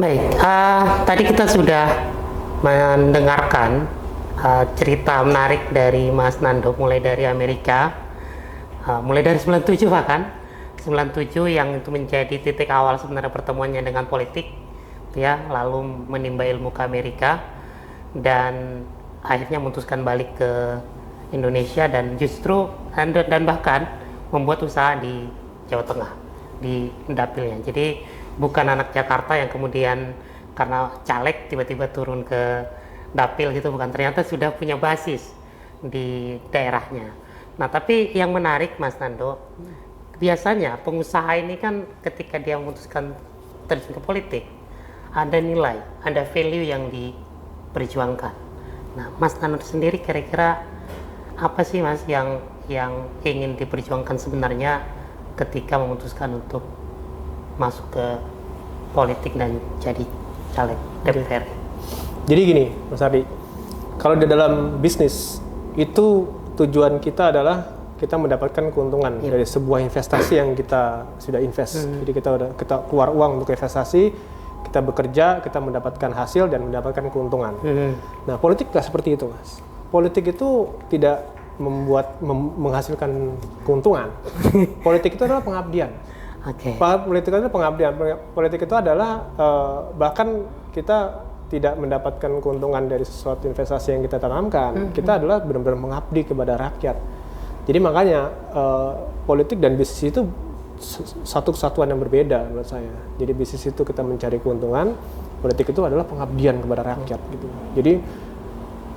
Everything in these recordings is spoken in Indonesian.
Baik, tadi kita sudah mendengarkan cerita menarik dari Mas Nando, mulai dari Amerika, mulai dari 97 bahkan 97 yang itu menjadi titik awal sebenarnya pertemuannya dengan politik, ya, lalu menimba ilmu ke Amerika dan akhirnya memutuskan balik ke Indonesia dan justru dan bahkan membuat usaha di Jawa Tengah, di dapilnya. Jadi bukan anak Jakarta yang kemudian karena caleg tiba-tiba turun ke dapil gitu, bukan, ternyata sudah punya basis di daerahnya. Nah, tapi yang menarik Mas Nando, biasanya pengusaha ini kan ketika dia memutuskan terjun ke politik, ada nilai, ada value yang diperjuangkan. Nah, Mas Nando sendiri kira-kira apa sih Mas yang ingin diperjuangkan sebenarnya ketika memutuskan untuk masuk ke politik dan jadi caleg DPR? Jadi gini, Mas Ardi, kalau di dalam bisnis itu tujuan kita adalah kita mendapatkan keuntungan dari sebuah investasi yang kita sudah invest. Jadi kita keluar uang untuk investasi, kita bekerja, kita mendapatkan hasil dan mendapatkan keuntungan. Nah, politik nggak seperti itu, Mas. Politik itu tidak menghasilkan keuntungan. Politik itu adalah pengabdian. Politik itu adalah pengabdian. Politik itu adalah bahkan kita tidak mendapatkan keuntungan dari sesuatu investasi yang kita tanamkan. Kita adalah benar-benar mengabdi kepada rakyat. Jadi makanya politik dan bisnis itu satu kesatuan yang berbeda menurut saya. Jadi bisnis itu kita mencari keuntungan, politik itu adalah pengabdian kepada rakyat gitu. Jadi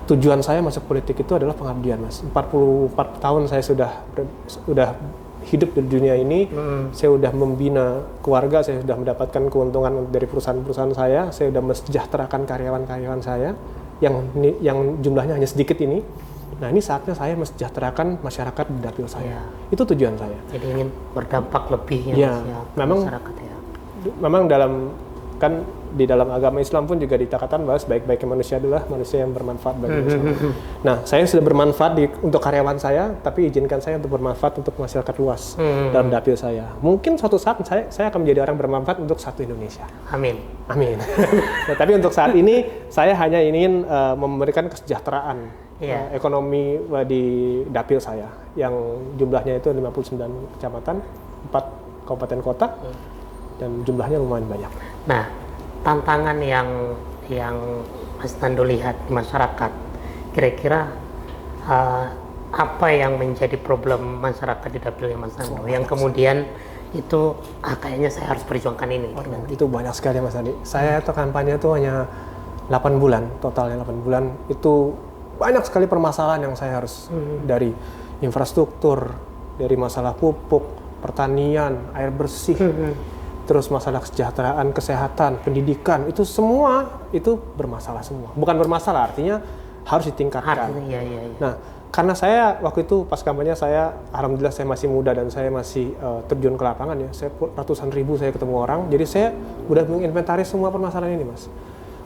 tujuan saya masuk politik itu adalah pengabdian, Mas. 44 tahun saya sudah hidup di dunia ini, saya sudah membina keluarga, saya sudah mendapatkan keuntungan dari perusahaan-perusahaan saya sudah mesejahterakan karyawan-karyawan saya yang jumlahnya hanya sedikit ini. Nah, ini saatnya saya mesejahterakan masyarakat di dapil saya. Itu tujuan saya. Jadi ingin berdampak lebih memang, masyarakat ya. Memang di dalam agama Islam pun juga dikatakan bahwa sebaik-baiknya manusia adalah manusia yang bermanfaat bagi manusia. Nah, saya sudah bermanfaat untuk karyawan saya, tapi izinkan saya untuk bermanfaat untuk masyarakat luas dalam dapil saya. Mungkin suatu saat saya akan menjadi orang bermanfaat untuk satu Indonesia. Amin. Amin. Nah, tapi untuk saat ini saya hanya ingin memberikan kesejahteraan ekonomi di dapil saya yang jumlahnya itu 59 kecamatan, 4 kabupaten kota, dan jumlahnya lumayan banyak. Nah, tantangan yang Mas Nando lihat di masyarakat, kira-kira apa yang menjadi problem masyarakat di dapilnya Mas Nando yang kemudian itu kayaknya saya harus perjuangkan ini? Itu banyak sekali Mas Andi. Saya itu kampanye itu hanya 8 bulan, totalnya 8 bulan. Itu banyak sekali permasalahan yang saya harus dari infrastruktur, dari masalah pupuk, pertanian, air bersih, terus masalah kesejahteraan, kesehatan, pendidikan, itu semua itu bermasalah semua. Bukan bermasalah, artinya harus ditingkatkan. Nah, karena saya waktu itu pas kampanye alhamdulillah saya masih muda dan saya masih terjun ke lapangan ya. Saya ratusan ribu saya ketemu orang, jadi saya udah menginventaris semua permasalahan ini, Mas.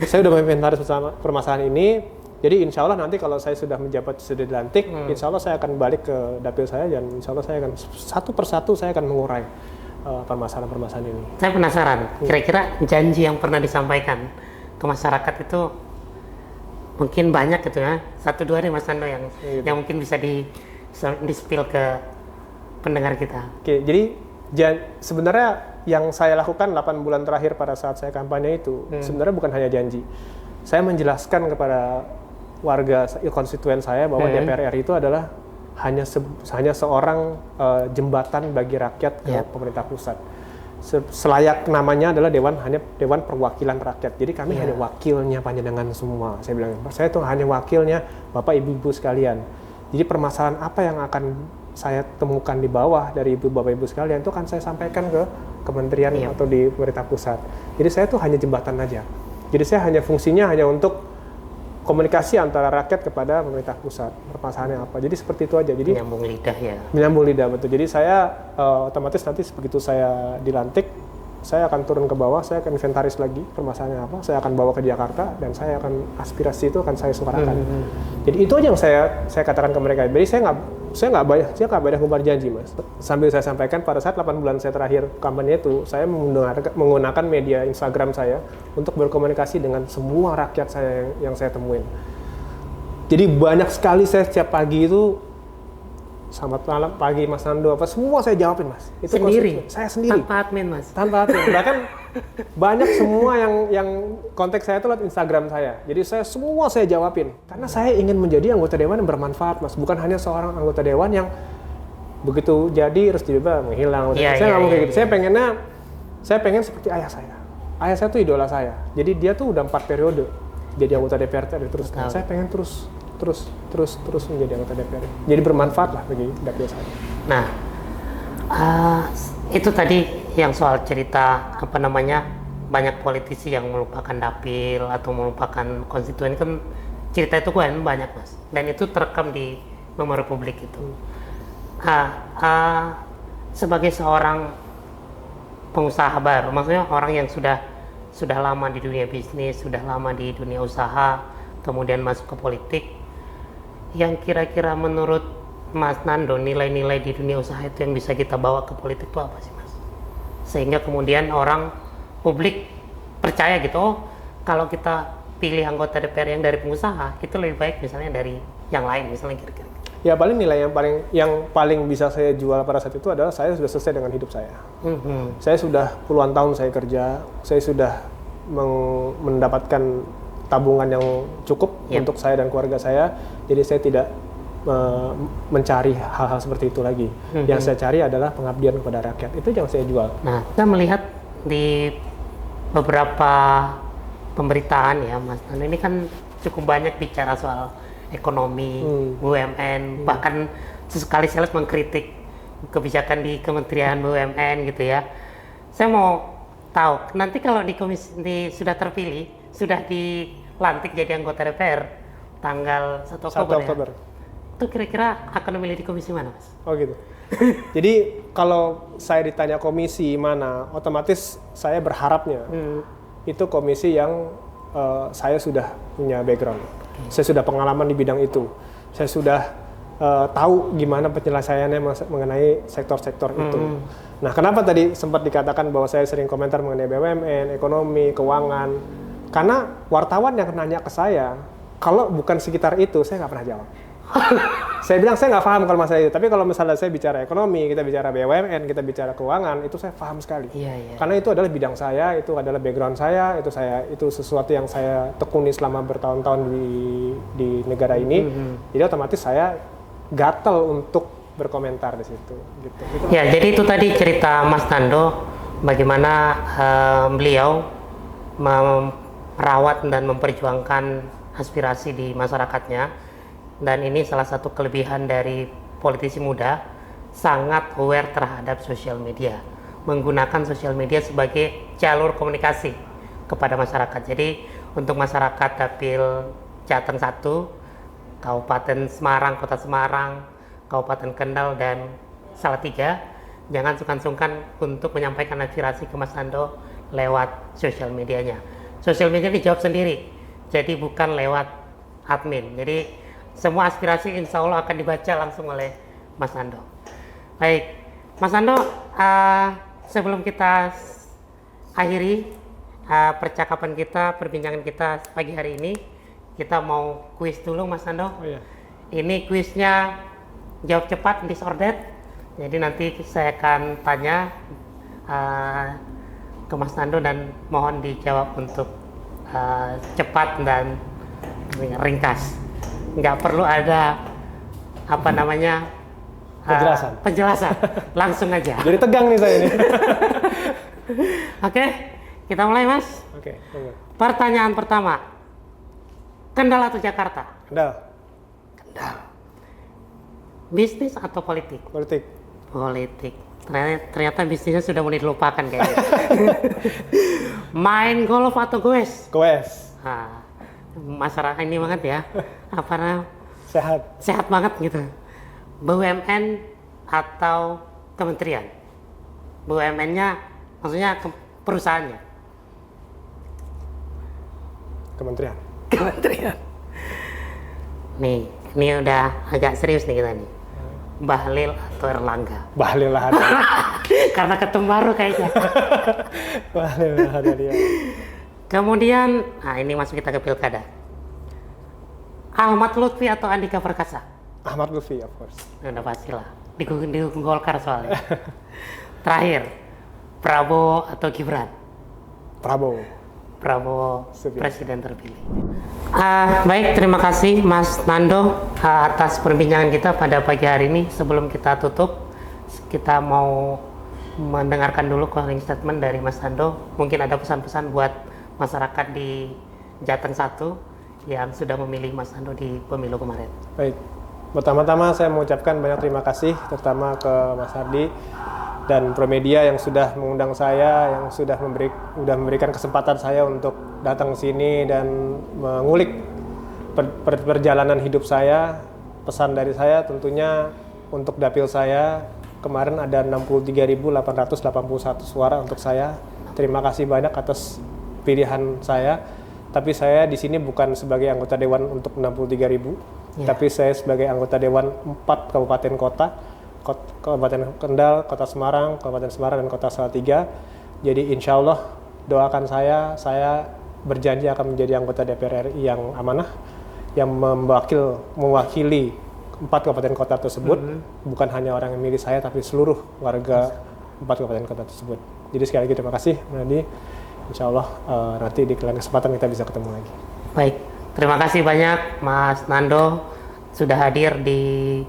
Saya udah menginventaris permasalahan ini. Jadi insya Allah nanti kalau saya sudah menjabat, sudah dilantik, insya Allah saya akan balik ke dapil saya dan insya Allah saya akan satu persatu saya akan mengurai permasalahan-permasalahan ini. Saya penasaran, kira-kira janji yang pernah disampaikan ke masyarakat itu mungkin banyak gitu ya, 1-2 nih Mas Nando yang mungkin bisa di-spill ke pendengar kita. Oke, jadi sebenarnya yang saya lakukan 8 bulan terakhir pada saat saya kampanye itu sebenarnya bukan hanya janji. Saya menjelaskan kepada warga konstituen saya bahwa DPR RI itu adalah hanya seorang jembatan bagi rakyat ke pemerintah pusat. Selayak namanya adalah Dewan Perwakilan Rakyat. Jadi kami hanya wakilnya panjenengan semua. Saya bilang, saya itu hanya wakilnya Bapak Ibu sekalian. Jadi permasalahan apa yang akan saya temukan di bawah dari Bapak Ibu sekalian itu akan saya sampaikan ke kementerian atau di pemerintah pusat. Jadi saya itu hanya jembatan aja. Jadi saya hanya fungsinya hanya untuk komunikasi antara rakyat kepada pemerintah pusat, permasalahannya apa. Jadi seperti itu aja. Jadi menyambung lidah ya. Menyambung lidah, betul. Jadi saya otomatis nanti begitu saya dilantik, saya akan turun ke bawah, saya akan inventaris lagi permasalahannya apa, saya akan bawa ke Jakarta, dan saya akan aspirasi itu akan saya suarakan. Jadi itu aja yang saya katakan ke mereka. Jadi saya nggak banyak ngumbar janji, Mas. Sambil saya sampaikan, pada saat 8 bulan saya terakhir kampanye itu, saya menggunakan media Instagram saya untuk berkomunikasi dengan semua rakyat saya yang saya temuin. Jadi banyak sekali saya setiap pagi itu, selamat malam, pagi Mas Nando, apa semua saya jawabin, Mas. Itu sendiri? Saya sendiri. Tanpa admin, Mas? Tanpa admin. Bahkan banyak semua yang kontak saya itu lewat Instagram saya. Jadi semua saya jawabin. Karena saya ingin menjadi anggota dewan yang bermanfaat, Mas. Bukan hanya seorang anggota dewan yang begitu jadi terus tiba-tiba menghilang. Saya nggak mau kayak gitu. Saya pengen seperti ayah saya. Ayah saya tuh idola saya. Jadi dia tuh udah 4 periode jadi anggota DPR terus. Saya pengen terus menjadi anggota DPR. Jadi bermanfaat lah bagi dapil saya. Nah, itu tadi yang soal cerita banyak politisi yang melupakan dapil atau melupakan konstituen, kan cerita itu kan banyak, Mas. Dan itu terekam di memori publik itu. Sebagai seorang pengusaha baru, maksudnya orang yang sudah lama di dunia bisnis, sudah lama di dunia usaha, kemudian masuk ke politik, yang kira-kira menurut Mas Nando nilai-nilai di dunia usaha itu yang bisa kita bawa ke politik itu apa sih, Mas? Sehingga kemudian orang publik percaya gitu, oh kalau kita pilih anggota DPR yang dari pengusaha itu lebih baik misalnya dari yang lain, misalnya kira-kira. Ya paling nilai yang paling bisa saya jual pada saat itu adalah saya sudah selesai dengan hidup saya. Saya sudah puluhan tahun saya kerja, saya sudah mendapatkan tabungan yang cukup untuk saya dan keluarga saya. Jadi saya tidak mencari hal-hal seperti itu lagi. Yang saya cari adalah pengabdian kepada rakyat. Itu yang saya jual. Nah, kita melihat di beberapa pemberitaan ya, Mas Nando, ini kan cukup banyak bicara soal ekonomi, BUMN, bahkan sesekali saya mengkritik kebijakan di Kementerian BUMN gitu ya. Saya mau tahu, nanti kalau sudah terpilih, sudah dilantik jadi anggota DPR tanggal 1 Oktober. Itu kira-kira akan memilih di komisi mana, Mas? Oh gitu. Jadi kalau saya ditanya komisi mana, otomatis saya berharapnya itu komisi yang saya sudah punya background. Saya sudah pengalaman di bidang itu. Saya sudah tahu gimana penyelesaiannya mengenai sektor-sektor itu. Nah, kenapa tadi sempat dikatakan bahwa saya sering komentar mengenai BUMN, ekonomi, keuangan? Karena wartawan yang nanya ke saya, kalau bukan sekitar itu, saya nggak pernah jawab. Saya bilang saya nggak paham kalau masalah itu. Tapi kalau misalnya saya bicara ekonomi, kita bicara BUMN, kita bicara keuangan, itu saya paham sekali. Karena itu adalah bidang saya, itu adalah background saya, itu sesuatu yang saya tekuni selama bertahun-tahun di negara ini. Jadi otomatis saya gatel untuk berkomentar di situ. Gitu. Ya, jadi itu tadi cerita Mas Nando bagaimana beliau merawat dan memperjuangkan aspirasi di masyarakatnya. Dan ini salah satu kelebihan dari politisi muda, sangat aware terhadap sosial media, menggunakan sosial media sebagai jalur komunikasi kepada masyarakat. Jadi untuk masyarakat dapil Jateng 1, Kabupaten Semarang, Kota Semarang, Kabupaten Kendal, dan Salatiga, jangan sungkan-sungkan untuk menyampaikan aspirasi ke Mas Nando lewat sosial medianya. Sosial media dijawab sendiri, jadi bukan lewat admin. Jadi semua aspirasi insya Allah akan dibaca langsung oleh Mas Nando. Baik, Mas Nando, sebelum kita akhiri percakapan kita, perbincangan kita pagi hari ini, kita mau kuis dulu, Mas Nando. Oh, iya. Ini kuisnya jawab cepat, disordered. Jadi nanti saya akan tanya ke Mas Nando dan mohon dijawab untuk cepat dan ringkas. Nggak perlu ada penjelasan. Langsung aja. Jadi tegang nih saya ini. Oke, kita mulai, Mas. Oke. Pertanyaan pertama, Kendal atau Jakarta? Kendal. Bisnis atau politik? Politik. Ternyata bisnisnya sudah mulai dilupakan kayaknya. Main golf atau goes? Goes. Masyarakat ini banget ya, sehat banget gitu. BUMN atau kementerian? BUMN-nya maksudnya perusahaannya? Kementerian. Nih, ini udah agak serius nih kita nih. Bahlil atau Erlangga? Bahlil lah ada. Karena ketum baru kayaknya. Bahlil lah ada dia. Kemudian, nah ini masuk kita ke pilkada. Ahmad Lutfi atau Andika Perkasa? Ahmad Lutfi, of course. Udah pasti lah. Didukung Golkar soalnya. Terakhir, Prabowo atau Gibran? Prabowo presiden terpilih. Baik, terima kasih Mas Nando atas perbincangan kita pada pagi hari ini. Sebelum kita tutup, kita mau mendengarkan dulu closing statement dari Mas Nando. Mungkin ada pesan-pesan buat masyarakat di Jateng 1 yang sudah memilih Mas Nando di pemilu kemarin. Baik, pertama-tama saya mengucapkan banyak terima kasih terutama ke Mas Hardi dan Promedia yang sudah mengundang saya, yang sudah memberikan kesempatan saya untuk datang ke sini dan mengulik perjalanan hidup saya. Pesan dari saya tentunya untuk dapil saya, kemarin ada 63.881 suara untuk saya. Terima kasih banyak atas pilihan saya. Tapi saya di sini bukan sebagai anggota dewan untuk 63.000, tapi saya sebagai anggota dewan 4 kabupaten kota. Kabupaten Kendal, Kota Semarang, Kabupaten Semarang, dan Kota Salatiga. Jadi insya Allah doakan saya berjanji akan menjadi anggota DPR RI yang amanah, yang mewakili 4 kabupaten kota tersebut, bukan hanya orang yang milih saya, tapi seluruh warga 4 kabupaten kota tersebut. Jadi sekali lagi terima kasih, Nadi. Insya Allah nanti di lain kesempatan kita bisa ketemu lagi. Baik, terima kasih banyak Mas Nando sudah hadir di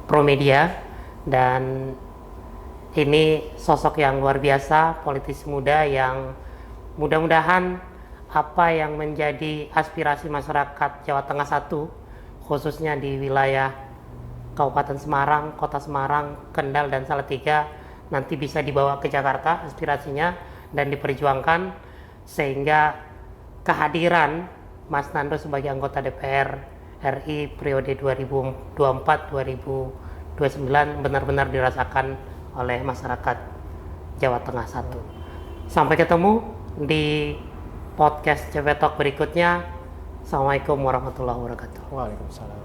Promedia. Dan ini sosok yang luar biasa, politisi muda yang mudah-mudahan apa yang menjadi aspirasi masyarakat Jawa Tengah 1, khususnya di wilayah Kabupaten Semarang, Kota Semarang, Kendal, dan Salatiga, nanti bisa dibawa ke Jakarta aspirasinya dan diperjuangkan, sehingga kehadiran Mas Nando sebagai anggota DPR RI periode 2024-2029 benar-benar dirasakan oleh masyarakat Jawa Tengah 1. Sampai ketemu di podcast CV Talk berikutnya. Assalamualaikum warahmatullahi wabarakatuh. Waalaikumsalam.